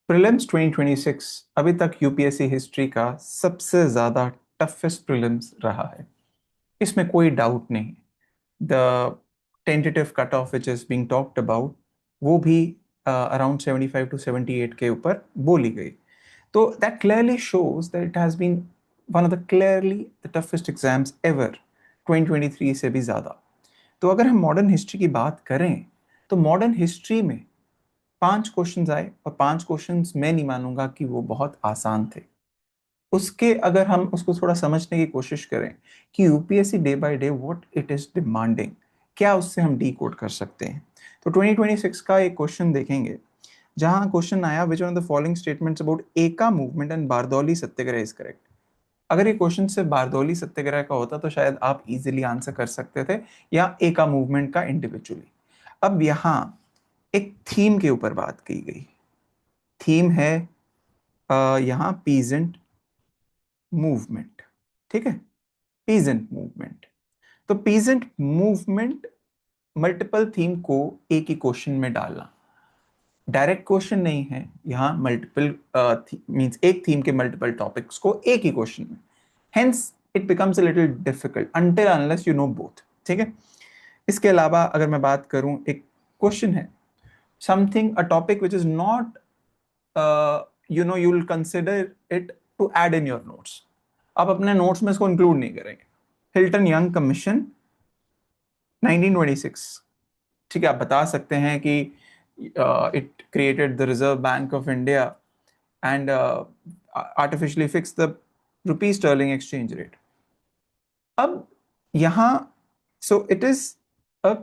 Prelims 2026 अभी तक UPSC history का सबसे ज्यादा टफेस्ट प्रीलिम्स रहा है, इसमें कोई डाउट नहीं। The tentative cut of which is being talked about वो भी अराउंड 75 to 78 के ऊपर बोली गई। तो that clearly shows that it has been one of the clearly the toughest exams ever 2023 से भी ज्यादा। तो अगर हम मॉडर्न हिस्ट्री की बात करें तो मॉडर्न हिस्ट्री में 5 क्वेश्चंस आए और 5 क्वेश्चंस मैं नहीं मानूंगा कि वो बहुत आसान थे। उसके अगर हम उसको थोड़ा समझने की कोशिश करें कि UPSC day by day what it is demanding, क्या उससे हम डी कोड कर सकते हैं। तो 2026 का एक क्वेश्चन देखेंगे जहां क्वेश्चन आया which one of the following statements about Eka movement and Bardoli Satyagraha is correct. अगर ये क्वेश्चन से बारदौली सत्याग्रह का होता तो शायद आप इजीली आंसर कर सकते थे, या एका मूवमेंट का इंडिविजुअली। अब यहाँ एक थीम के ऊपर बात की गई। थीम है यहाँ पीजेंट मूवमेंट। ठीक है, पीजेंट मूवमेंट। तो पीजेंट मूवमेंट मल्टीपल थीम को एक ही क्वेश्चन में डालना डायरेक्ट क्वेश्चन नहीं है। यहाँ मल्टीपल मींस एक थीम के मल्टीपल टॉपिक्स को एक ही क्वेश्चन में, hence it becomes a little difficult until unless you know both. ठीक है। इसके अलावा अगर मैं बात करूं, एक क्वेश्चन है something a topic which is not you will consider it to add in your notes। आप अपने नोट्स में इसको इंक्लूड नहीं करेंगे। Hilton Young commission 1926। ठीक है, आप बता सकते हैं कि it created the Reserve Bank of India and artificially fix the rupee sterling exchange rate. अब यहाँ so it is a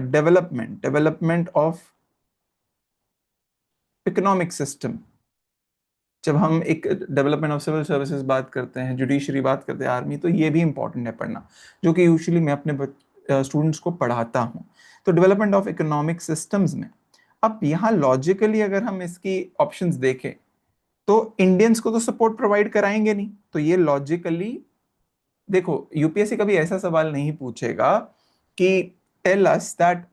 development of economic system. जब हम एक डेवलपमेंट ऑफ सिविल सर्विसेज बात करते हैं, जुडिशरी बात करते हैं, आर्मी, तो ये भी इंपॉर्टेंट है पढ़ना, जो कि यूजुअली मैं अपने स्टूडेंट्स को पढ़ाता हूँ। तो डेवलपमेंट ऑफ इकोनॉमिक सिस्टम्स में अब यहाँ लॉजिकली अगर हम इसकी ऑप्शंस देखें तो इंडियंस को तो सपोर्ट प्रोवाइड कराएंगे नहीं। तो ये लॉजिकली देखो, यूपीएससी कभी ऐसा सवाल नहीं पूछेगा कि tell us that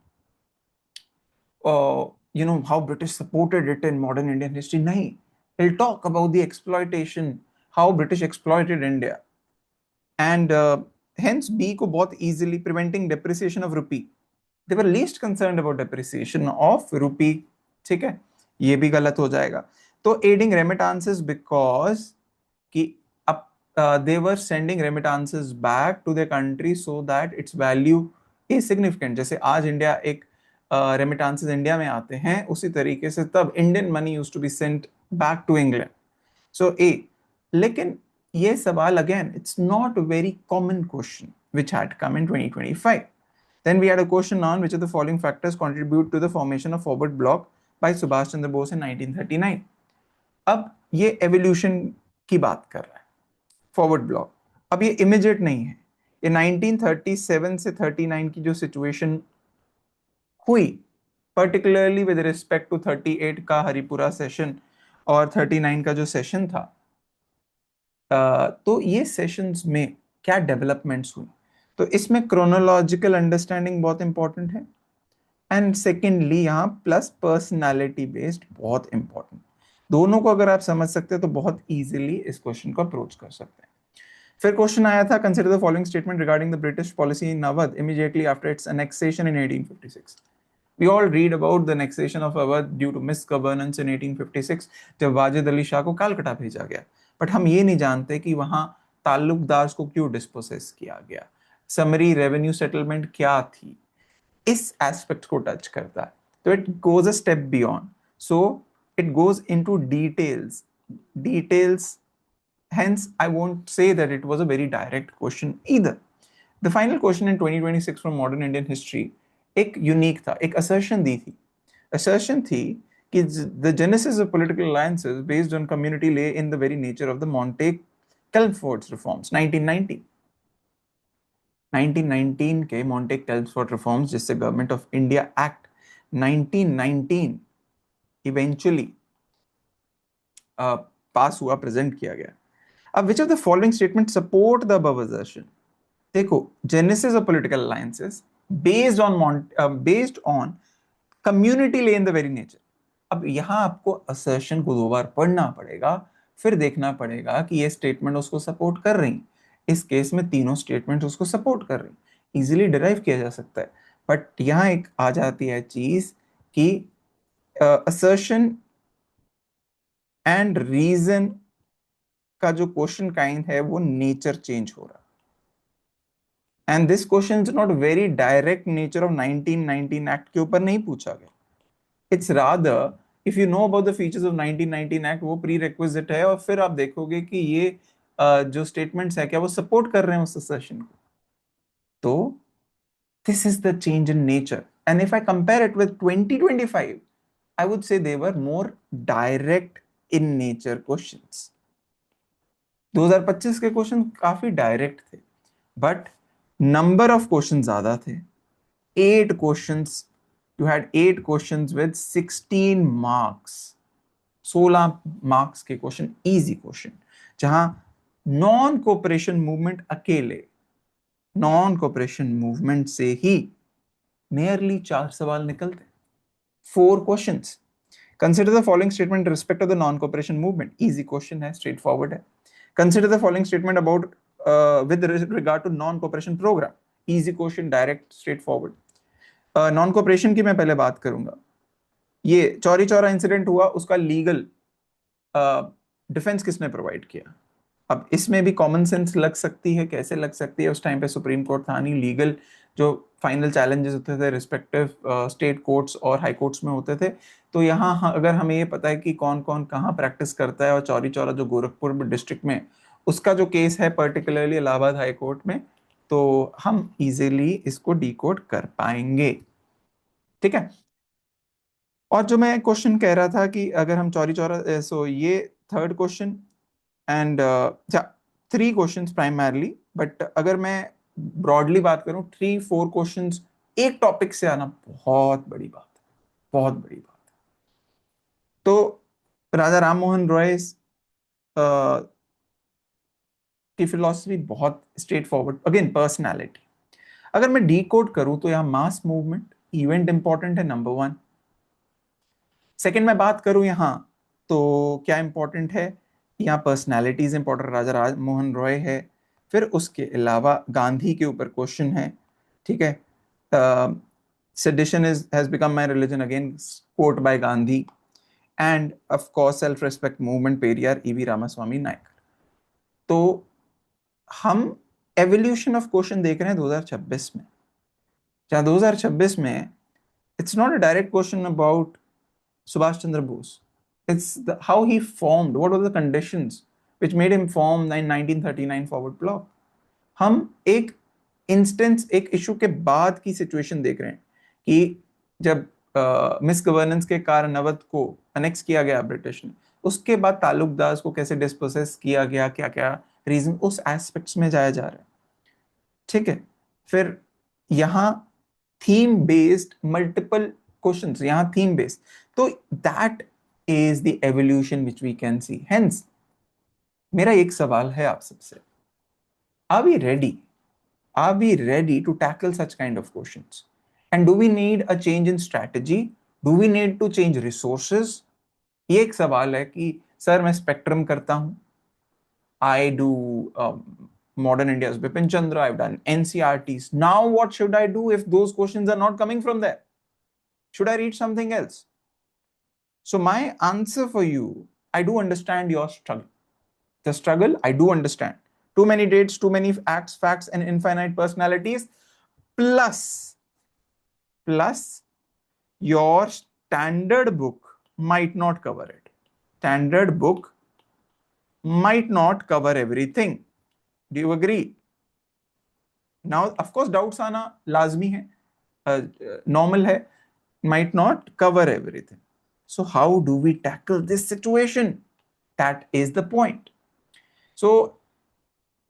how British supported it in modern Indian history. नहीं, he'll talk about the exploitation, how British exploited India, and hence B को बहुत easily preventing depreciation of rupee. They were least concerned about depreciation of rupee. ठीक है, ये भी गलत हो जाएगा। तो aiding remittances because कि अब they were sending remittances back to their country so that its value is significant। जैसे आज इंडिया एक रेमिटांसेस इंडिया में आते हैं, उसी तरीके से तब Indian money used to be sent back to England. So uh, लेकिन ये सवाल again it's not a very common question which had come in 2025। Then we had a question on which of the following factors contribute to the formation of forward bloc by Subhash Chandra Bose in 1939। अब ये evolution की बात कर रहा है forward block. अब ये immediate नहीं है, ये 1937 से 39 की जो सिचुएशन हुई, पर्टिकुलरली विद रिस्पेक्ट टू 38 का हरिपुरा सेशन और 39 का जो सेशन था, तो ये सेशंस में क्या डेवलपमेंट्स हुई, तो इसमें क्रोनोलॉजिकल अंडरस्टैंडिंग बहुत इंपॉर्टेंट है। एंड सेकेंडली यहाँ प्लस पर्सनालिटी बेस्ड बहुत इंपॉर्टेंट। दोनों को अगर आप समझ सकते हैं तो बहुत इजीली इस क्वेश्चन को अप्रोच कर सकते हैं। फिर क्वेश्चन आया था consider the following statement regarding the British policy in Awadh immediately after it's annexation in 1856। We all read about the annexation of Awadh due to misgovernance in 1856 जब वाजिद अली शाह को कालकटा भेजा गया। बट हम ये नहीं जानते कि वहां ताल्लुकदार को क्यों डिस्पोसेस किया गया, समरी रेवेन्यू सेटलमेंट क्या थी, इस एस्पेक्ट को टच करता है। तो it goes a step beyond, so it goes into details. Hence, I won't say that it was a very direct question either। The final question in 2026 from modern Indian history एक unique था, एक assertion दी थी। Assertion थी कि the genesis of political alliances based on community lay in the very nature of the Montague-Chelmsford reforms 1919। 1919 के Montague-Chelmsford reforms, जिससे government of India act 1919 इवेंचुअली पास हुआ, प्रेजेंट किया गया। अब which of the following statement support the above assertion. देखो, genesis of political alliances based on community lay in the very nature। अब यहाँ आपको असर्शन को 2 बार पढ़ना पड़ेगा, फिर देखना पड़ेगा कि ये स्टेटमेंट उसको सपोर्ट कर रही। इस केस में तीनों स्टेटमेंट उसको सपोर्ट कर रही, इजीली डिराइव किया जा सकता है। बट यहाँ एक आ जाती है चीज कि असर्शन एंड रीजन का जो क्वेश्चन काइंड है वो नेचर चेंज हो रहा है। And this question is not very direct nature of 1919 act के ऊपर नहीं पूछा गया। It's rather if you know about the features of 1919 act, वो प्री रिक्विजिट है, और फिर आप देखोगे कि ये जो स्टेटमेंट्स है क्या वो सपोर्ट कर रहे हैं उस assertion को। तो this is the change in nature. And if I compare it with 2025, I would say they were more direct in nature questions. 2025 के क्वेश्चन काफी डायरेक्ट थे, बट नंबर ऑफ क्वेश्चन ज्यादा थे। 8 questions, you had 8 questions with 16 marks, 16 marks के question, easy question, जहां non cooperation movement अकेले, non cooperation movement से ही नियरली 4 सवाल निकलते। 4 questions. Consider the following statement respect of the non cooperation movement, easy question है, स्ट्रेट फॉरवर्ड है। Consider the following statement about with regard to non cooperation programme, easy question, direct, straightforward. Non cooperation की मैं पहले बात करूंगा। ये Chauri Chaura incident हुआ, उसका लीगल डिफेंस किसने प्रोवाइड किया? अब इसमें भी कॉमन सेंस लग सकती है, कैसे लग सकती है, उस टाइम पे सुप्रीम कोर्ट था नहीं, लीगल जो फाइनल चैलेंजेस होते थे रिस्पेक्टिव स्टेट कोर्ट्स और हाई कोर्ट्स में होते थे। तो यहाँ अगर हमें ये पता है कि कौन कौन कहाँ प्रैक्टिस करता है, और चौरी चौरा जो गोरखपुर डिस्ट्रिक्ट में, उसका जो केस है पर्टिकुलरली इलाहाबाद हाई कोर्ट में, तो हम इजीली इसको डिकोड कर पाएंगे। ठीक है। और जो मैं क्वेश्चन कह रहा था कि अगर हम चौरी चौरा, सो ये third question, and 3 questions primarily, but अगर मैं ब्रॉडली बात करूं 3-4 क्वेश्चंस एक टॉपिक से आना बहुत बड़ी बात है, बहुत बड़ी बात है। तो राजा राम मोहन रॉय की फिलॉसफी बहुत स्ट्रेट फॉरवर्ड, अगेन पर्सनालिटी। अगर मैं डी कोड करूं तो यहाँ मास मूवमेंट इवेंट इंपॉर्टेंट है, नंबर 1। सेकंड मैं बात करूं यहाँ तो क्या इंपॉर्टेंट है, यहाँ पर्सनालिटीज इंपॉर्टेंट, राजा राम मोहन रॉय है। फिर उसके अलावा गांधी के ऊपर क्वेश्चन है। ठीक है। Sedition is has become my religion, again quote by Gandhi. And of course self respect movement, Periyar, E V Ramaswamy Naicker. तो हम एवोल्यूशन ऑफ क्वेश्चन देख रहे हैं 2026 में, जहां 2026 में it's not a direct question about Subhash Chandra Bose. It's how he formed, what were the conditions which made him form the 1939 forward bloc. हम एक इंस्टेंस, एक इशू के बाद की सिचुएशन देख रहे हैं कि जब मिस गवर्नेंस के कारण अवध को अनेक्स किया गया ब्रिटिश ने, उसके बाद तालुकदास को कैसे डिस्पोसेस किया गया, क्या क्या रीजन, उस एस्पेक्ट्स में जाया जा रहा है। ठीक है। फिर यहाँ थीम बेस्ड मल्टीपल क्वेश्चंस, यहाँ थीम बेस्ड, तो that is the evolution which we can see. Hence मेरा एक सवाल है आप सबसे, are we ready, are we ready to tackle such kind of questions, and do we need a change in strategy, do we need to change resources? ये एक सवाल है कि सर मैं स्पेक्ट्रम करता हूं, I do Modern India's Bipin Chandra, I've done NCRTs. Now, what should I do if those questions are not coming from there? Should I read something else? So, my answer for you, I do understand your struggle. The struggle, I do understand. Too many dates, too many acts, facts, and infinite personalities. Plus, your standard book might not cover it. Standard book might not cover everything. Do you agree? Now, of course, doubts आना लाजमी है, normal है, might not cover everything. So, how do we tackle this situation? That is the point. So,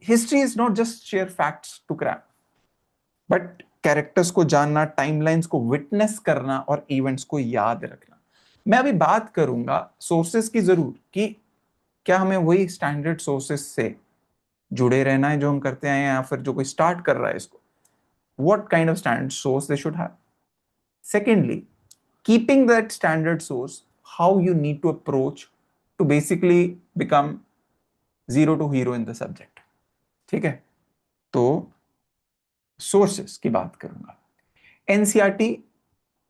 history is not just sheer facts to cram, but characters को जानना, timelines को witness करना और events को याद रखना। मैं अभी बात करूंगा सोर्सेस की जरूर, कि क्या हमें वही स्टैंडर्ड सोर्सेस से जुड़े रहना है जो हम करते हैं, या फिर जो कोई स्टार्ट कर रहा है इसको, what kind of standard source they should have. Secondly, keeping that standard source, how you need to approach to basically become zero to hero in the subject. ठीक है, तो सोर्सेस की बात करूंगा। एनसीईआरटी,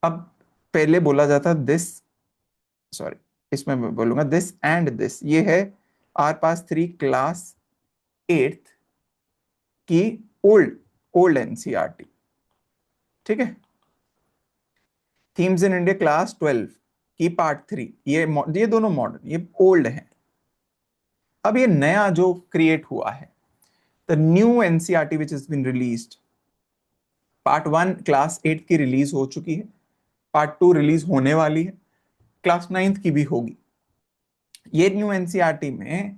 अब पहले बोला जाता दिस, सॉरी, इसमें मैं बोलूंगा दिस एंड दिस, ये है आर पास 3 क्लास 8th की ओल्ड ओल्ड एनसीईआरटी। ठीक है, थीम्स इन इंडिया क्लास 12 की पार्ट 3, ये दोनों मॉडर्न, ये ओल्ड है। अब ये नया जो क्रिएट हुआ है, the new NCERT which is been released, part 1 class 8 की रिलीज हो चुकी है, पार्ट 2 रिलीज होने वाली है, क्लास 9th की भी होगी। ये न्यू एनसीईआरटी में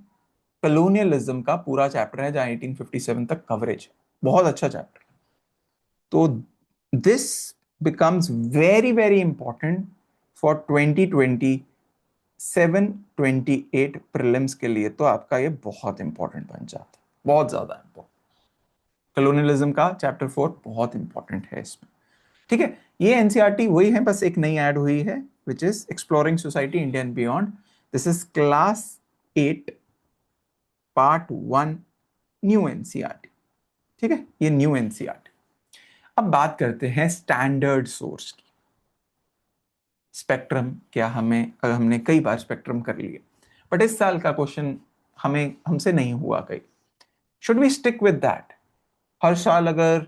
कलोनियलिज्म का पूरा चैप्टर है, जहां 1857 तक कवरेज है, बहुत अच्छा चैप्टर। तो this becomes very very important for 2027-28 prelims के लिए, तो आपका ये बहुत इंपॉर्टेंट बन जाता है, बहुत ज्यादा इंपॉर्टेंट। कलोनियलिज्म का चैप्टर 4 बहुत इंपॉर्टेंट है इसमें। ठीक है, ये एनसीईआरटी वही है, बस एक नई ऐड हुई है, which is exploring society India and beyond. This is class 8 part 1 new NCERT. ठीक है, ये न्यू एनसीईआरटी। अब बात करते हैं स्टैंडर्ड सोर्स की। स्पेक्ट्रम, क्या हमने कई बार स्पेक्ट्रम कर लिया, बट इस साल का क्वेश्चन हमसे नहीं हुआ कहीं। Should we stick with that? हर साल अगर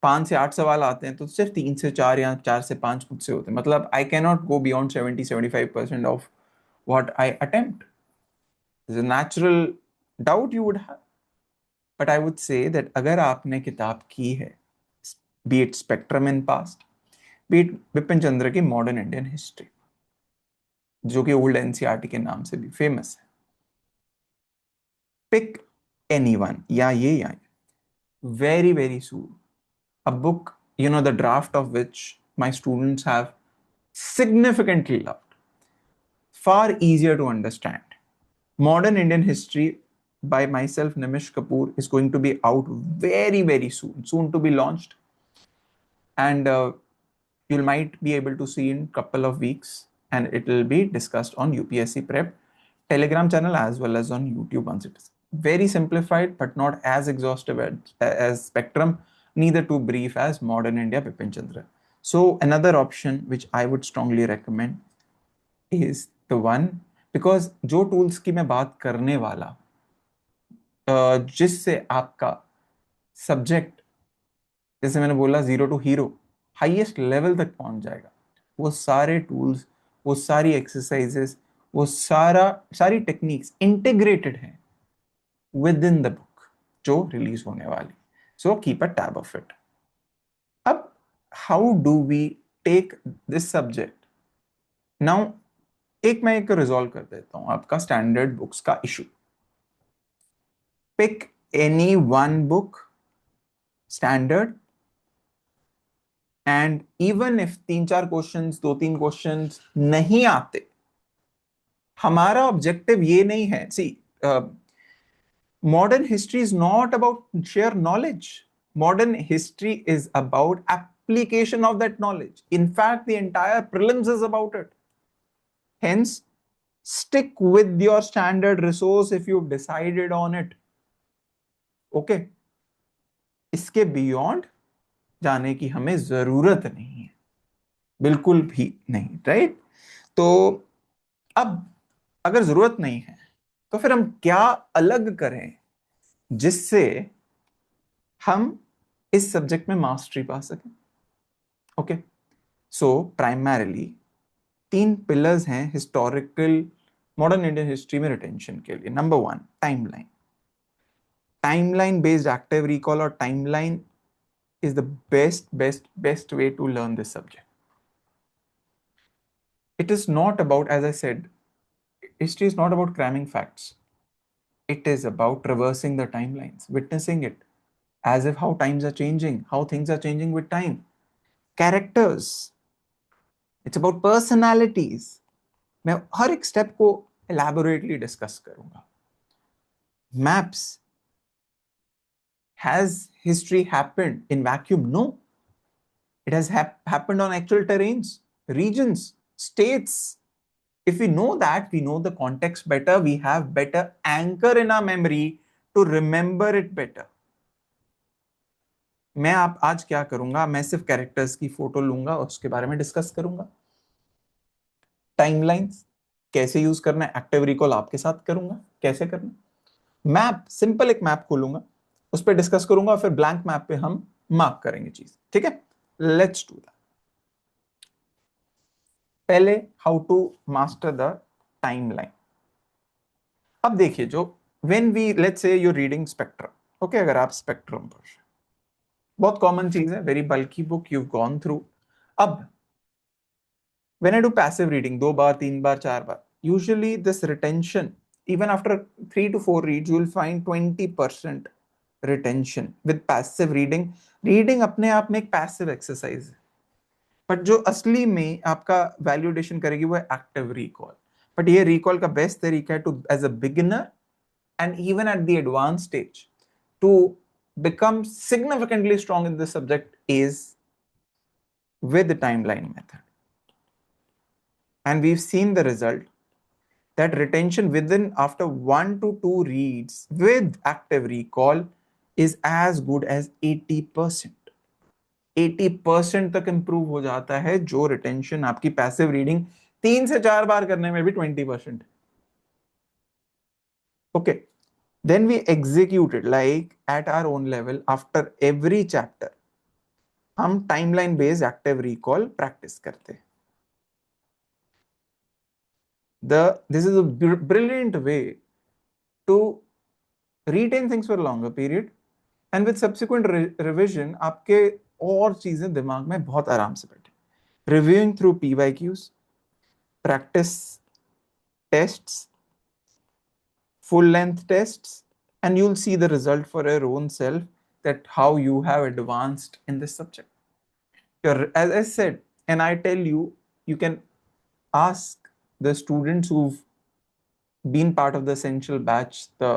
5 से 8 सवाल आते हैं तो सिर्फ 3 से 4 या 4 से 5 मुझसे होते हैं, मतलब I can not go beyond 70-75% of what I attempt. Is a natural doubt you would have, but I would say that अगर आपने किताब की है, be it spectrum in past, be it Bipin Chandra की मॉडर्न इंडियन हिस्ट्री, जो कि old NCERT के नाम से भी फेमस है, पिक एनीवन, या ये very very soon a book, the draft of which my students have significantly loved, far easier to understand, Modern Indian History by myself, Nimish Kapoor, is going to be out very very soon to be launched, and you might be able to see in couple of weeks, and it will be discussed on UPSC Prep Telegram channel as well as on YouTube once it is very simplified, but not as exhaustive as Spectrum, neither too brief as Modern India Bipin Chandra. So another option which I would strongly recommend is the one, because जो tools की मैं बात करने वाला, जिससे आपका subject, जैसे मैंने बोला, zero to hero, highest level तक पहुंच जाएगा, वो सारे टूल्स, वो सारी एक्सरसाइजेस, वो सारी टेक्निक्स इंटीग्रेटेड हैं विद इन द बुक जो रिलीज होने वाली। So keep a tab of it. अब how do we take this subject now? मैं एक रिजॉल्व कर देता हूं आपका स्टैंडर्ड बुक्स का issue. Pick any one book standard, and even if 3-4 questions, 2-3 questions नहीं आते, हमारा ऑब्जेक्टिव ये नहीं है। See, modern history is not about sheer knowledge. Modern history is about application of that knowledge. In fact, the entire prelims is about it. Hence, stick with your standard resource if you've decided on it. Okay? इसके beyond जाने की हमें जरूरत नहीं है, बिल्कुल भी नहीं, राइट? तो अब अगर जरूरत नहीं है तो फिर हम क्या अलग करें जिससे हम इस सब्जेक्ट में मास्टरी पा सकें? ओके, सो प्राइमरीली 3 पिलर्स हैं हिस्टोरिकल मॉडर्न इंडियन हिस्ट्री में रिटेंशन के लिए। Number 1, timeline. Timeline based active recall और timeline is the best way to learn this subject. It is not about, as I said, history is not about cramming facts. It is about traversing the timelines, witnessing it as if how times are changing, how things are changing with time. Characters, it's about personalities. मैं हर एक step को elaborately discuss करूंगा। Maps, has history happened in vacuum? No. It has happened on actual terrains, regions, states, If we know that, we know the context better, we have better anchor in our memory to remember it better. मैं आप आज क्या करूंगा, मैं सिर्फ characters की photo लूंगा और उसके बारे में डिस्कस करूंगा. टाइमलाइंस कैसे यूज करना है, एक्टिव रिकॉल आपके साथ करूंगा कैसे करना. मैप, सिंपल एक मैप खोलूंगा, उस पर डिस्कस करूंगा, फिर ब्लैंक मैप पे हम मार्क करेंगे चीज. ठीक है, लेट्स डू दैट. पहले how to master the timeline. अब देखिए, जो when we let's say you reading spectrum, okay, अगर आप स्पेक्ट्रम पर, बहुत कॉमन चीज है, very bulky book, you gone through. अब when I do passive reading, 2 बार 3 बार 4 बार, usually this retention, even after 3 to 4 reads, you will find 20% retention with passive reading. Reading अपने आप में एक पैसिव एक्सरसाइज है, बट जो असली में आपका वैल्यूडेशन करेगी वो है एक्टिव रिकॉल. बट ये रिकॉल का बेस्ट तरीका है to as a beginner and even at the advance stage to become significantly strong in this subject is with the timeline method. And we've seen the result that retention within after 1 to 2 reads with active recall is as good as 80%. 80% तक improve हो जाता है जो retention आपकी passive reading 3 से 4 बार करने में भी 20%. Okay, then we execute it like at our own level after every chapter. हम timeline based active recall practice करते हैं. This is a brilliant way to retain things for a longer period, and with subsequent revision आपके और चीजें दिमाग में बहुत आराम से बैठे. Reviewing through PYQs, practice tests, full length tests, and you'll see the result for your own self that how you have advanced in this subject. As I said, and I tell you, you can ask the students who've been part of the essential batch, the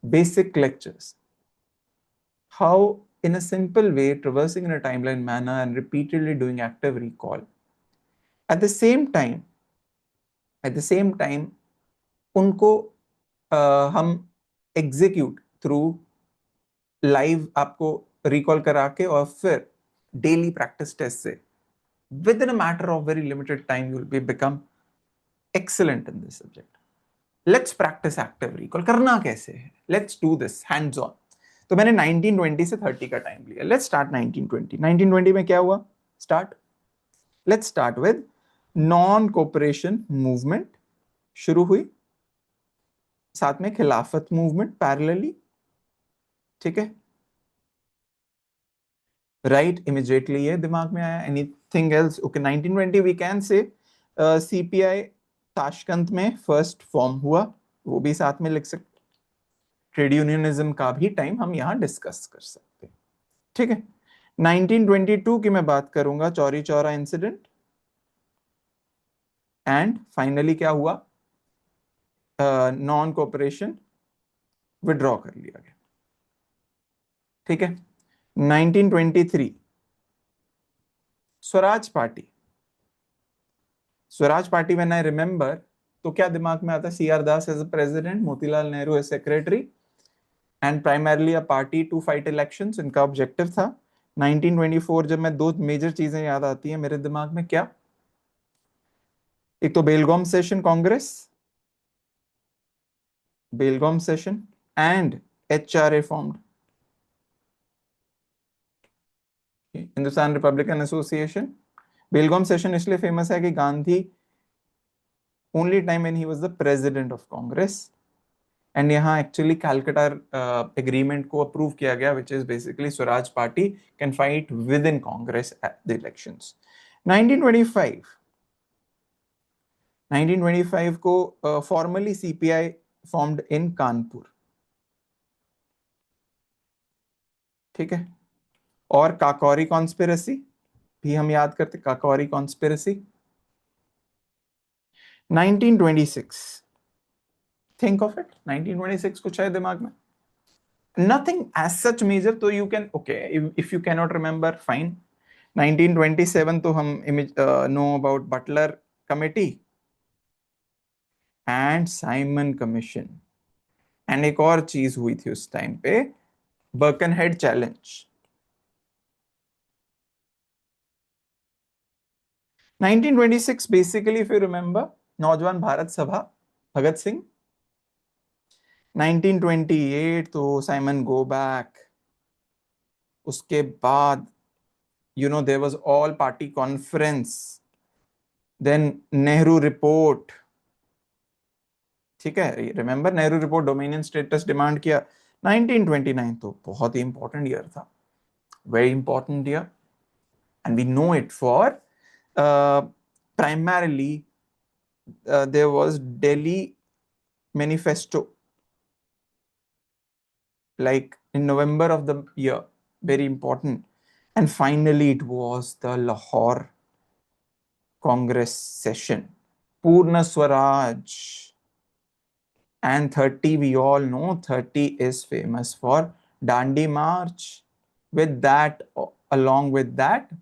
basic lectures, how in a simple way, traversing in a timeline manner and repeatedly doing active recall. At the same time, उनको हम execute through live आपको recall करा के और फिर daily practice test से with in a matter of very limited time you will be become excellent in this subject. Let's practice active recall. करना कैसे है, let's do this hands on. तो मैंने 1920 से 30 का टाइम लिया. Let's start 1920. 1920 में क्या हुआ, start, let's start with non cooperation movement शुरू हुई, साथ में खिलाफत मूवमेंट पैरेलली. ठीक है, राइट, इमीडिएटली ये दिमाग में आया. Anything else? Okay, 1920 we can say CPI Tashkent में फर्स्ट फॉर्म हुआ, वो भी साथ में लिख सकते. ट्रेड यूनियनिज्म का भी टाइम हम यहाँ डिस्कस कर सकते हैं. ठीक है, 1922 की मैं बात करूंगा, Chauri Chaura incident, and finally क्या हुआ, नॉन कोऑपरेशन विड्रॉ कर लिया गया. ठीक है, 1923 Swaraj party. Swaraj party when I remember, तो क्या दिमाग में आता है, C R Das as a president, Motilal Nehru as secretary, and primarily a party to fight elections, इनका ऑब्जेक्टिव था. 1924 जब मैं 2 मेजर चीजें याद आती हैं मेरे दिमाग में, क्या, एक तो Belgaum session Congress, Belgaum session, and HRA formed, Hindustan republican association. Belgaum session इसलिए फेमस है कि Gandhi only time when he was the president of Congress, and यहाँ एक्चुअली कैलकाटा एग्रीमेंट को अप्रूव किया गया, which is basically Swaraj party can fight within Congress at the elections. 1925 को formally CPI formed in Kanpur. ठीक है, और काकोरी कॉन्स्पिरेसी भी हम याद करते, Kakori conspiracy. 1926, think of it, 1926 कुछ है दिमाग में, nothing as such major, तो you can, okay, if you cannot remember, fine. 1927 तो हम know about Butler Committee, and Simon commission. And एक और चीज हुई थी उस टाइम पे, Birkenhead challenge. 1926 basically, if you remember, नौजवान भारत सभा, भगत सिंह। 1928 तो साइमन गो बैक। उसके बाद there was all party conference, then Nehru report. ठीक है, remember Nehru report, dominion status demand किया। 1929 तो बहुत ही इंपॉर्टेंट ईयर था, very important year, and we know it for primarily there was Delhi manifesto, like in November of the year, very important. And finally it was the Lahore Congress session, Purna Swaraj. And 30, we all know 30 is famous for Dandi March. With that, along with that,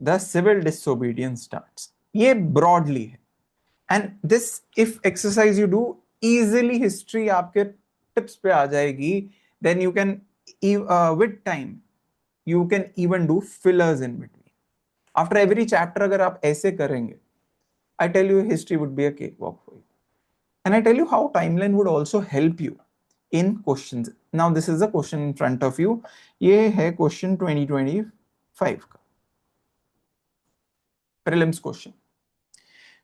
the civil disobedience starts. ये broadly है. And this, if exercise you do, easily history आपके tips पे आ जाएगी. Then you can, with time, you can even do fillers in between. After every chapter अगर आप ऐसे करेंगे, I tell you history would be a cakewalk for you. And I tell you how timeline would also help you in questions. Now this is the question in front of you. ये है question 2025 का prelims question.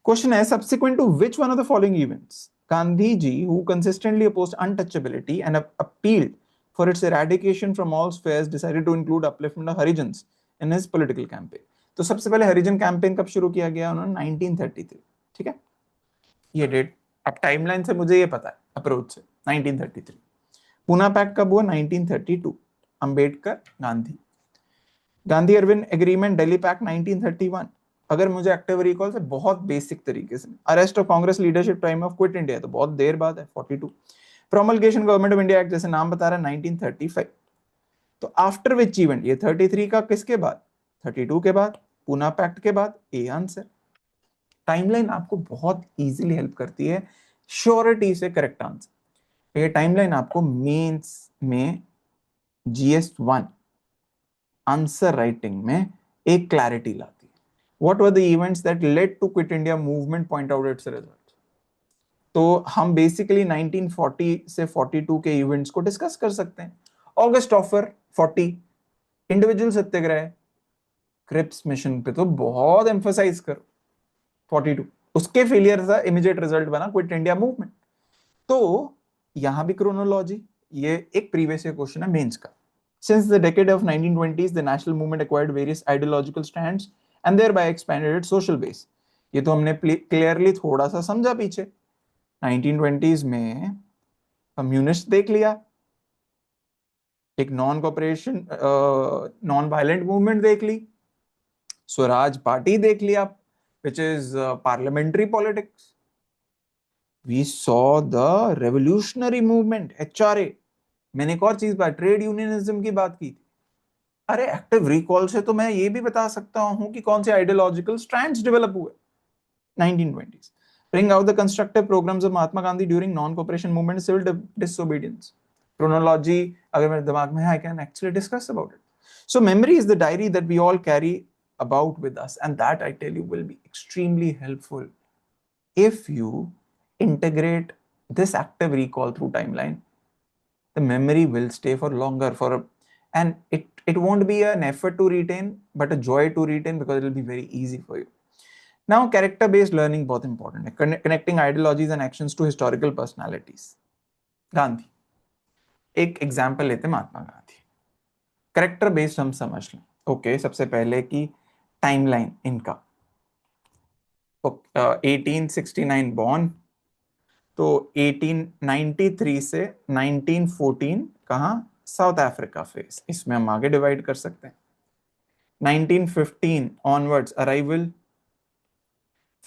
Question है, subsequent to which one of the following events Gandhi ji, who consistently opposed untouchability and appealed for its eradication from all spheres, decided to include upliftment of Harijans in his political campaign? तो सबसे पहले हरिजन campaign कब शुरू किया गया उन्होंने? 1933. ठीक है, ये डेट अब टाइमलाइन से मुझे ये पता है, अप्रोच से 1933. पूना पैक्ट कब हुआ? 1932. Ambedkar, Gandhi, Gandhi Irwin agreement, Delhi pact 1931. अगर मुझे एक्टिव रिकॉल से बहुत बेसिक तरीके से, arrest of Congress leadership time of quit India तो बहुत देर बाद है, 42. प्रोमलगेशन गवर्नमेंट ऑफ इंडिया एक्ट, जैसे नाम बता रहा है, 1935. तो आफ्टर विच इवेंट, ये 33 का किसके बाद? 32 के बाद, पूना पैक्ट के बाद, ए आंसर. टाइमलाइन आपको बहुत इजीली हेल्प करती है श्योरिटी से करेक्ट आंसर. ये टाइमलाइन आपको मेंस में GS1 आंसर राइटिंग में एक क्लैरिटी लाती है. What were the events that led to Quit India movement? Point out its results. तो हम बेसिकली 1940 से 42 के इवेंट्स को डिस्कस कर सकते हैं. ऑगस्ट ऑफर 40, इंडिविजुअल सत्याग्रह, क्रिप्स मिशन पे तो बहुत एम्फोसाइज करो. 42 उसके फेलियर था, इमीडिएट रिजल्ट बना क्विट इंडिया मूवमेंट. तो यहां भी क्रोनोलॉजी, ये एक प्रीवियस ईयर क्वेश्चन है मेंस का. Since the decade of 1920s, the national movement acquired various ideological stands and thereby expanded its social base. ये तो हमने क्लियरली थोड़ा सा समझा पीछे. 1920s में कम्युनिस्ट देख लिया, एक non cooperation non violent movement देख ली, स्वराज पार्टी देख लिया, which is parliamentary politics. We saw the revolutionary movement, HRA. मैंने एक और चीज बात, ट्रेड यूनियनिज्म की बात की थी. अरे एक्टिव रिकॉल से तो मैं ये भी बता सकता हूं कि कौन से आइडियोलॉजिकल स्ट्रैंड्स डेवलप हुए 1920s. Bring out the constructive programs of Mahatma Gandhi during non-cooperation movement and civil disobedience. Chronology, अगर मेरे दिमाग में है, I can actually discuss about it. So memory is the diary that we all carry about with us, and that I tell you will be extremely helpful if you integrate this active recall through timeline. The memory will stay for longer, and it won't be an effort to retain but a joy to retain, because it will be very easy for you. Now character based learning बहुत important है, connecting ideologies and actions to historical personalities. Gandhi, एक example लेते हैं, Mahatma Gandhi. Character based हम समझ लें. Okay, सबसे पहले की टाइमलाइन इनका, 1869 बॉर्न, तो 1893 से 1914 कहाँ? South Africa phase. इसमें हम आगे डिवाइड कर सकते हैं. 1915 onwards arrival,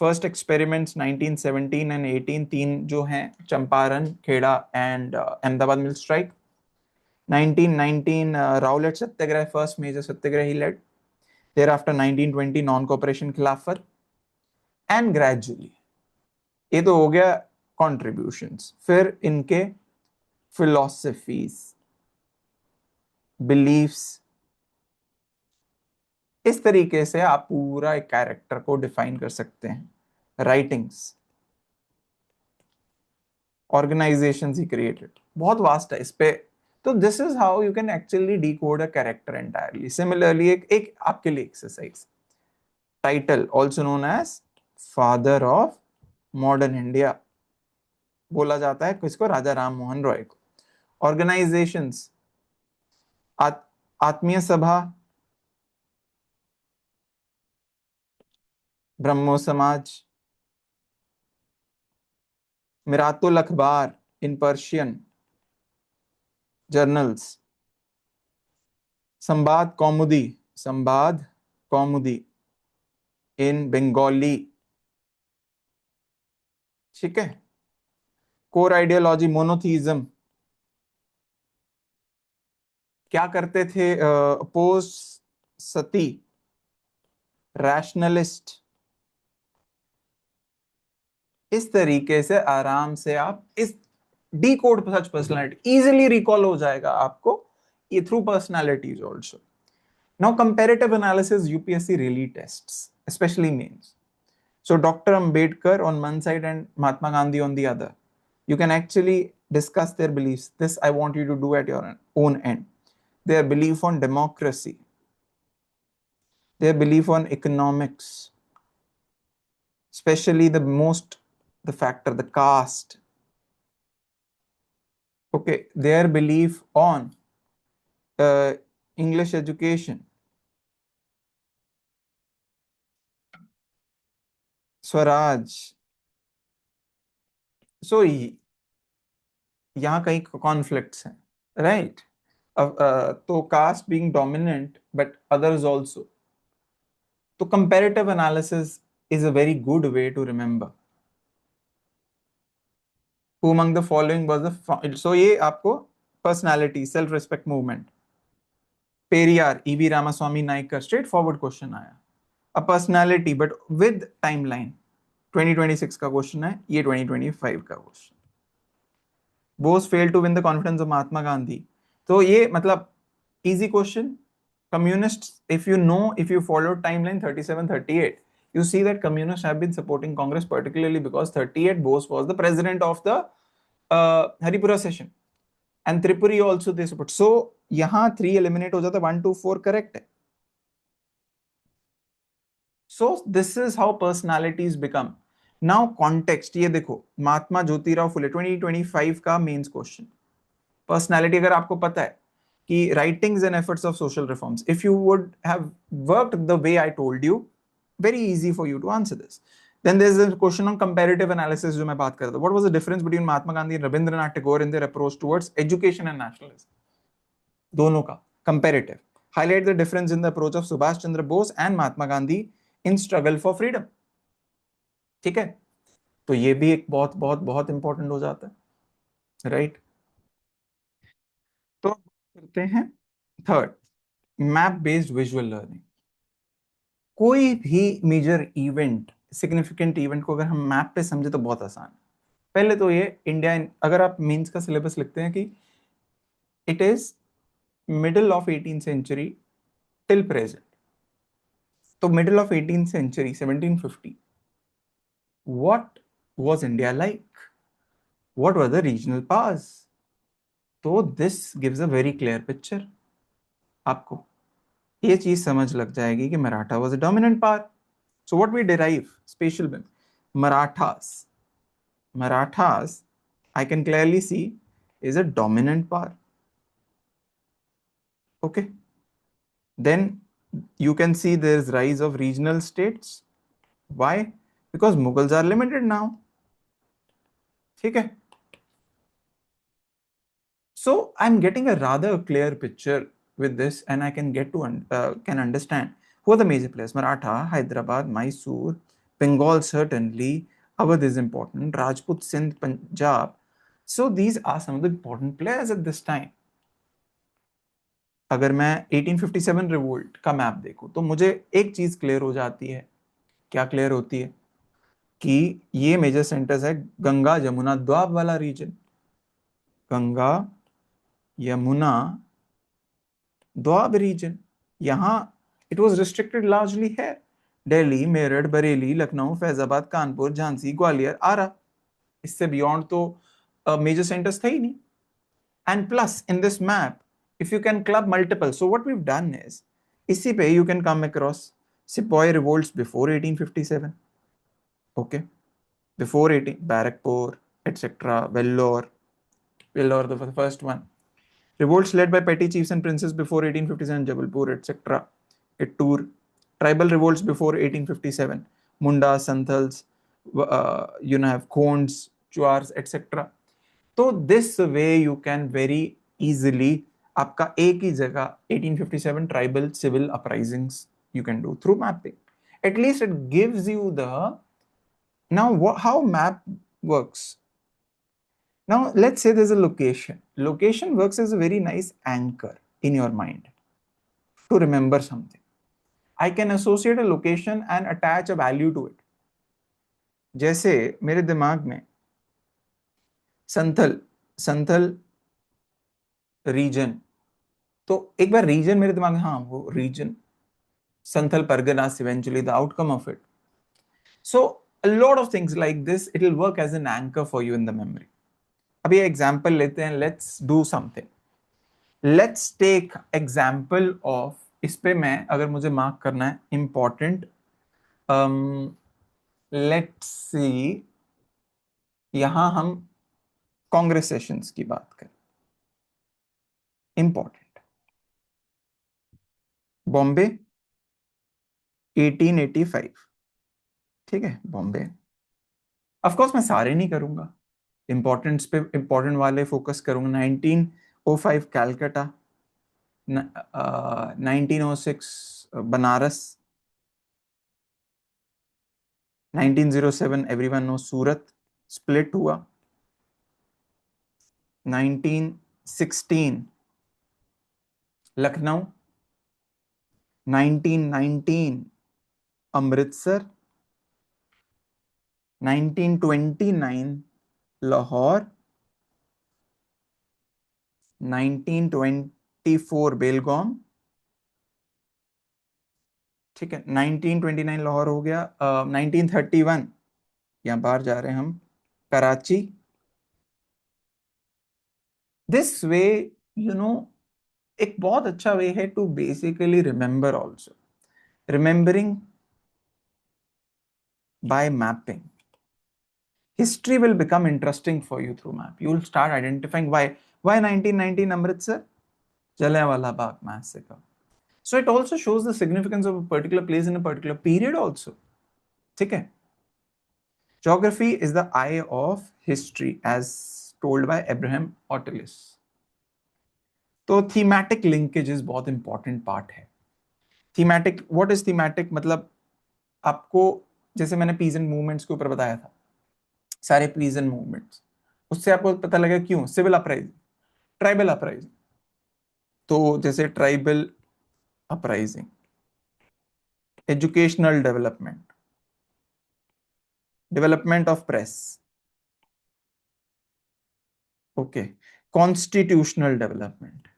first experiments 1917 and 18, तीन जो हैं, Champaran, Kheda and Ahmedabad mill strike. 1919 Rowlatt satyagraha, first major satyagraha he led. Thereafter 1920 non cooperation Khilafat, and gradually ये तो हो गया कॉन्ट्रीब्यूशंस। फिर इनके फिलॉसफीज, बिलीफ्स, इस तरीके से आप पूरा एक कैरेक्टर को डिफाइन कर सकते हैं। राइटिंग्स, ऑर्गेनाइजेशंस ही क्रिएटेड, बहुत वास्ट है इस पे। तो this is how you can actually decode a character entirely. Similarly एक आपके लिए exercise, title also known as father of modern India बोला जाता है किसको? राजा राम मोहन रॉय को। ऑर्गेनाइजेशंस, आत्मीय सभा, ब्रह्मो समाज, मिरातुल अखबार इन पर्शियन, जर्नल्स, संवाद कौमुदी, संवाद कौमुदी इन बंगाली, ठीक है। कोर आइडियोलॉजी मोनोथीज्म, क्या करते थे? Oppose sati, rationalist. इस तरीके से आराम से आप इस decode such personality easily recall हो जाएगा आपको, ये through personalities also. Now comparative analysis UPSC really tests, specially mains. So Dr. Ambedkar on one side and Mahatma Gandhi on the other. You can actually discuss their beliefs. This I want you to do at your own end. Their belief on democracy, their belief on economics, especially the factor, the caste. Okay, their belief on uh, English education, Swaraj. So यहाँ कई conflicts हैं, right? तो caste being dominant but others also, तो comparative analysis is a very good way to remember who among the following was the. So ये आपको personality, self respect movement, Periyar, E V Ramaswamy Naicker का straightforward question आया। A personality but with timeline, 2026 का question है, ये 2025 का question. Bose fail to win the confidence of Mahatma Gandhi, तो ये मतलब easy question. Communists, if you know, if you followed timeline 37, 38, you see that communists have been supporting Congress particularly because 38 Bose was the president of the Haripura session and Tripuri also they support. So यहाँ 3 eliminate हो जाता है, 1 2 4 correct है। So this is how personalities become. Now context, ये देखो महात्मा ज्योतिराव फुले 2025 का mains question. Personality अगर आपको पता है कि writings and efforts of social reforms, if you would have worked the way I told you, very easy for you to answer this. Then there's a question on comparative analysis जो मैं बात कर रहा था. What was the difference between Mahatma Gandhi and Rabindranath Tagore in their approach towards education and nationalism? दोनों का comparative. Highlight the difference in the approach of Subhash Chandra Bose and Mahatma Gandhi in struggle for freedom. ठीक है, तो ये भी एक बहुत बहुत बहुत इंपॉर्टेंट हो जाता है, राइट? तो करते हैं third, map based visual learning. कोई भी मेजर इवेंट, सिग्निफिकेंट इवेंट को अगर हम मैप पे समझे तो बहुत आसान है। पहले तो ये इंडिया, अगर आप मेंस का सिलेबस लिखते हैं कि it is middle of 18th century till present, तो middle of 18th century 1750, what was India like, what were the regional powers, तो this gives a very clear picture. आपको ये चीज समझ लग जाएगी कि Maratha was a dominant power. So what we derive special में Marathas, Marathas, I can clearly see, is a dominant power. Okay. Then you can see there is rise of regional states. Why? Because Mughals are limited now. ठीक है. So I'm getting a rather clear picture with this, and I can get to can understand who are the major players. Maratha, Hyderabad, Mysore, Bengal certainly. Awadh is important. Rajput, Sindh, Punjab. So these are some of the important players at this time. अगर मैं 1857 revolt का map देखूं तो मुझे एक चीज clear हो जाती है। क्या क्लियर होती है? कि ये मेजर सेंटर्स है गंगा यमुना द्वाब वाला रीजन, गंगा यमुना द्वाब रीजन। यहाँ इट वाज रिस्ट्रिक्टेड लार्जली है दिल्ली, मेरठ, बरेली, लखनऊ, फैजाबाद, कानपुर, झांसी, ग्वालियर, आरा। इससे बियॉन्ड तो मेजर सेंटर्स थे ही नहीं। And plus in this map if you can club multiple, so what we've done is इसी पे you can come across Sepoy revolts before 1857, okay, before 18 Barakpur, etc., Vellore the first one, revolts led by petty chiefs and princes before 1857, Jabalpur, etc., Kittur, tribal revolts before 1857, Munda, Santhals, have Khonds, Chuars, etc. तो this way you can very easily आपका एक ही जगह 1857 tribal civil uprisings you can do through mapping. At least it gives you the now how map works. Now let's say there's a location. Location works as a very nice anchor in your mind to remember something. I can associate a location and attach a value to it. जैसे मेरे दिमाग में Santhal reason, तो एक बार reason मेरे दिमाग में, हाँ वो region Santhal Parganas, eventually the outcome of it. So a lot of things like this, it will work as an anchor for you in the memory. अभी एग्जाम्पल लेते हैं, let's do something, let's take example of, इस पे मैं अगर मुझे mark करना है इंपॉर्टेंट, लेट्स सी, यहां हम कांग्रेस सेशंस की बात करें, इंपॉर्टेंट, बॉम्बे 1885, ठीक है, बॉम्बे। ऑफ कोर्स मैं सारे नहीं करूंगा, इंपॉर्टेंस पे इंपॉर्टेंट वाले फोकस करूंगा। 1905 कैलकाटा, 1906 बनारस, 1907 एवरीवन नो सूरत स्प्लिट हुआ, 1916 लखनऊ, 1919 अमृतसर, 1929 लाहौर, 1924 बेलगाम, ठीक है, 1929 लाहौर हो गया। 1931 यहां बाहर जा रहे हैं हम, कराची। दिस वे एक बहुत अच्छा वे है to basically remember also, remembering by mapping. History will become interesting for you through map. You will start identifying why 1919 Amritsar, Jallianwala Bagh massacre. So it also shows the significance of a particular place in a particular period also. ठीक है? Geography is the eye of history as told by Abraham Ortelis. तो thematic linkages बहुत important part है। Thematic, what is thematic? मतलब आपको, जैसे मैंने peasant movements के ऊपर बताया था, सारे पीजन मूवमेंट्स, उससे आपको पता लगा क्यों सिविल अपराइजिंग, ट्राइबल अपराइजिंग। तो जैसे tribal uprising, educational development, development of press, okay, constitutional development,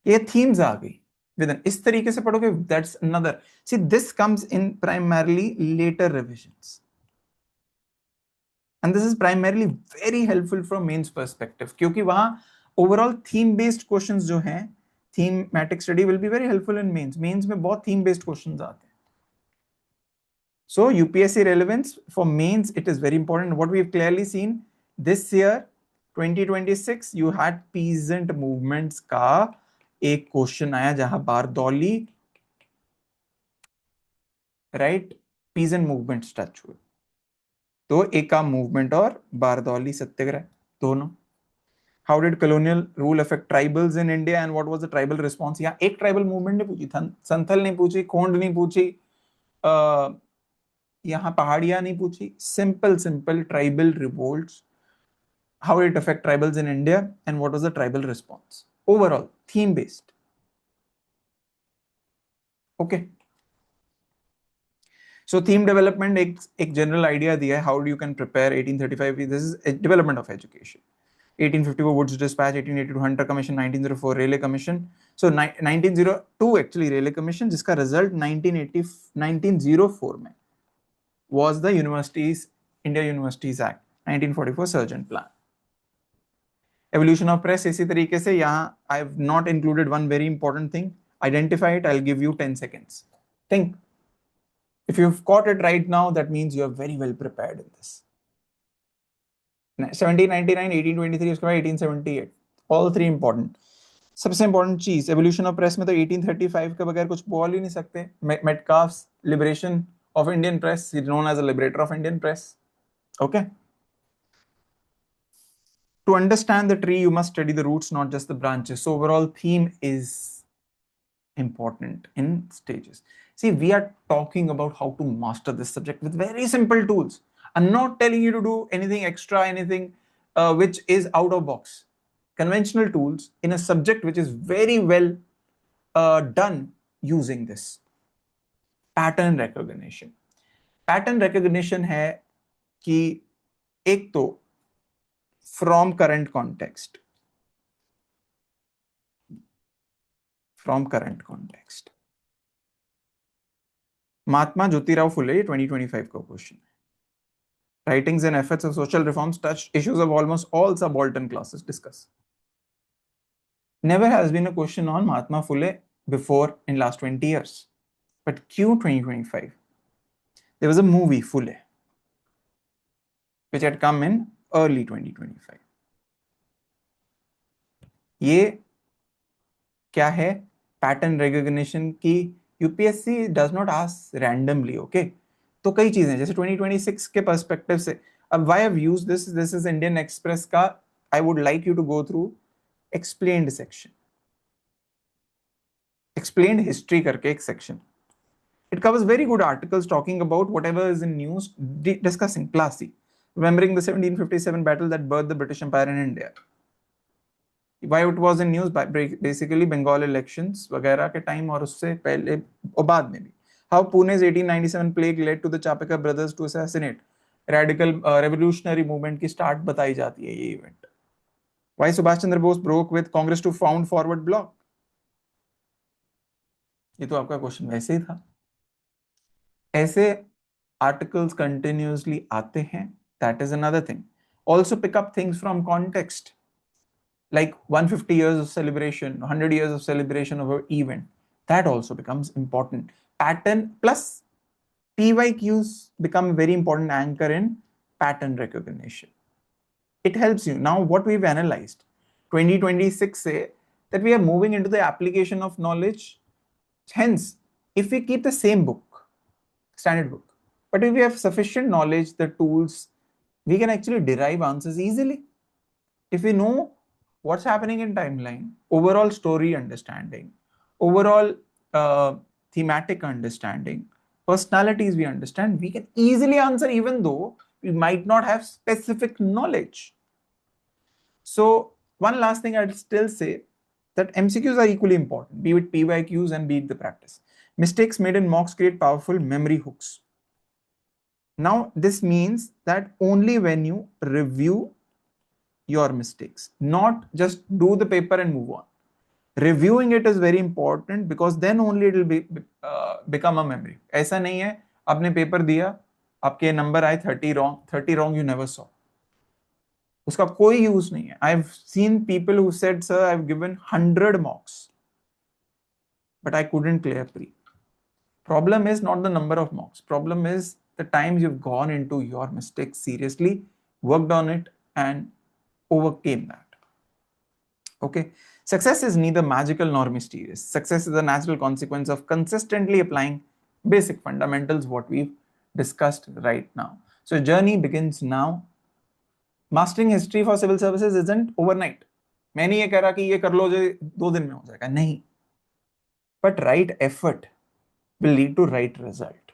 ये थीम्स आ गई विद इस तरीके से पढ़ोगे, that's another, see this comes in primarily later revisions and this is primarily very helpful from mains perspective, क्योंकि वहां ओवरऑल थीम बेस्ड क्वेश्चंस जो हैं, thematic study will be very helpful in mains में बहुत theme based questions आते हैं। So UPSC relevance for mains, it is very important. What we have clearly seen this year 2026 you had peasant movements का एक question आया जहां Bardoli, right, peasant movements touch हुए, तो एका मूवमेंट और बारदौली सत्याग्रह दोनों। How did colonial rule affect tribals in India and what was the tribal response? यहाँ एक ट्राइबल मूवमेंट ने पूछी, संथल नहीं पूछी, खोंड नहीं पूछी, यहाँ पहाड़िया नहीं पूछी, simple tribal revolts. How did it affect tribals in India and what was the tribal response? Overall, theme based. Okay. So theme development एक general idea दिया है how you can prepare 1835. This is development of education. 1854 Woods Dispatch, 1882 Hunter Commission, 1904 Rayleigh Commission. So 1902 actually Rayleigh Commission, जिसका result 1904 में was the India Universities Act, 1944 Surgeon Plan. Evolution of press इसी तरीके से यहाँ I have not included one very important thing. Identify it. I'll give you 10 seconds. Think. If you've caught it right now, that means you are very well prepared in this. 1799, 1823, उसके बाद 1878. All three important. सबसे important चीज evolution of press में तो 1835 के बगैर कुछ बोल ही नहीं सकते. Metcalfe's liberation of Indian press, he's known as a liberator of Indian press. Okay. To understand the tree, you must study the roots, not just the branches. So overall theme is important in stages. See, we are talking about how to master this subject with very simple tools. I'm not telling you to do anything extra, anything which is out of box. Conventional tools in a subject which is very well done using this. Pattern recognition. Pattern recognition है कि एक तो from current context. From current context. Mahatma Jyotirao Phule 2025 का question है. Writings and efforts of social reforms touched issues of almost all subaltern classes discussed. Never has been a question on Mahatma Phule before in last 20 years. But Q 2025, there was a movie Phule, which had come in early 2025. ये क्या है? Pattern recognition की UPSC does not ask randomly, okay? तो कई चीजें जैसे 2026 के perspective से, अब why I've used this is Indian Express का, I would like you to go through explained section. Explained history करके एक section. It covers very good articles talking about whatever is in news, discussing Plassey, remembering the 1757 battle that birthed the British Empire in India. Why it was in news? Basically Bengal elections वगैरह के time और उससे पहले और बाद में भी. How Pune's 1897 plague led to the Chapekar brothers to assassinate. Radical revolutionary movement की start बताई जाती है ये event. Why Subhash Chandra Bose broke with Congress to found forward bloc? ये तो आपका क्वेश्चन वैसे ही था. ऐसे articles continuously आते हैं. That is another thing. Also pick up things from context. Like 150 years of celebration, 100 years of celebration of an event. That also becomes important. Pattern plus PYQs become a very important anchor in pattern recognition. It helps you. Now what we've analyzed, 2026 say that we are moving into the application of knowledge. Hence, if we keep the same book, standard book, but if we have sufficient knowledge, the tools, we can actually derive answers easily. If we know what's happening in timeline, overall story understanding, overall thematic understanding, personalities we understand, we can easily answer even though we might not have specific knowledge. So one last thing I'd still say that MCQs are equally important, be it PYQs and be it the practice. Mistakes made in mocks create powerful memory hooks. Now this means that only when you review your mistakes, not just do the paper and move on. Reviewing it is very important because then only it will become a memory. ऐसा नहीं है आपने paper दिया, आपके number आए 30 wrong you never saw. उसका कोई use नहीं है. I've seen people who said, sir, I've given 100 mocks, but I couldn't clear pre. Problem is not the number of mocks. Problem is the times you've gone into your mistakes seriously, worked on it, and overcame that. Okay. Success is neither magical nor mysterious. Success is a natural consequence of consistently applying basic fundamentals, what we've discussed right now. So journey begins now. Mastering history for civil services isn't overnight. मैं नहीं ये कह रहा कि ये कर लो जो 2 दिन में हो जाएगा, नहीं. But right effort will lead to right result.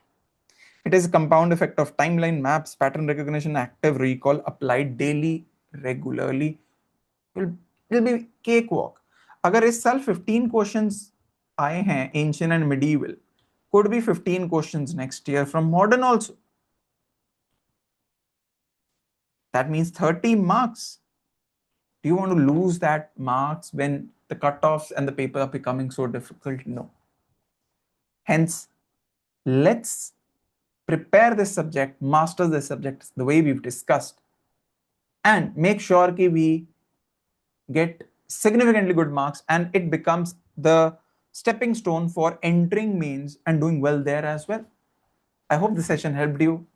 It is a compound effect of timeline, maps, pattern recognition, active recall applied daily, regularly. Will be cakewalk. अगर इस साल 15 क्वेश्चंस आए हैं ancient and medieval, Could be 15 questions next year from modern also. That means 30 marks. Do you want to lose that marks when the cutoffs and the paper are becoming so difficult? No. Hence, let's prepare this subject, master this subject the way we've discussed, and make sure that we get significantly good marks and it becomes the stepping stone for entering mains and doing well there as well. I hope this session helped you.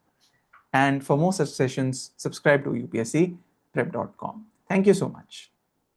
And for more such sessions, subscribe to upscprep.com. Thank you so much.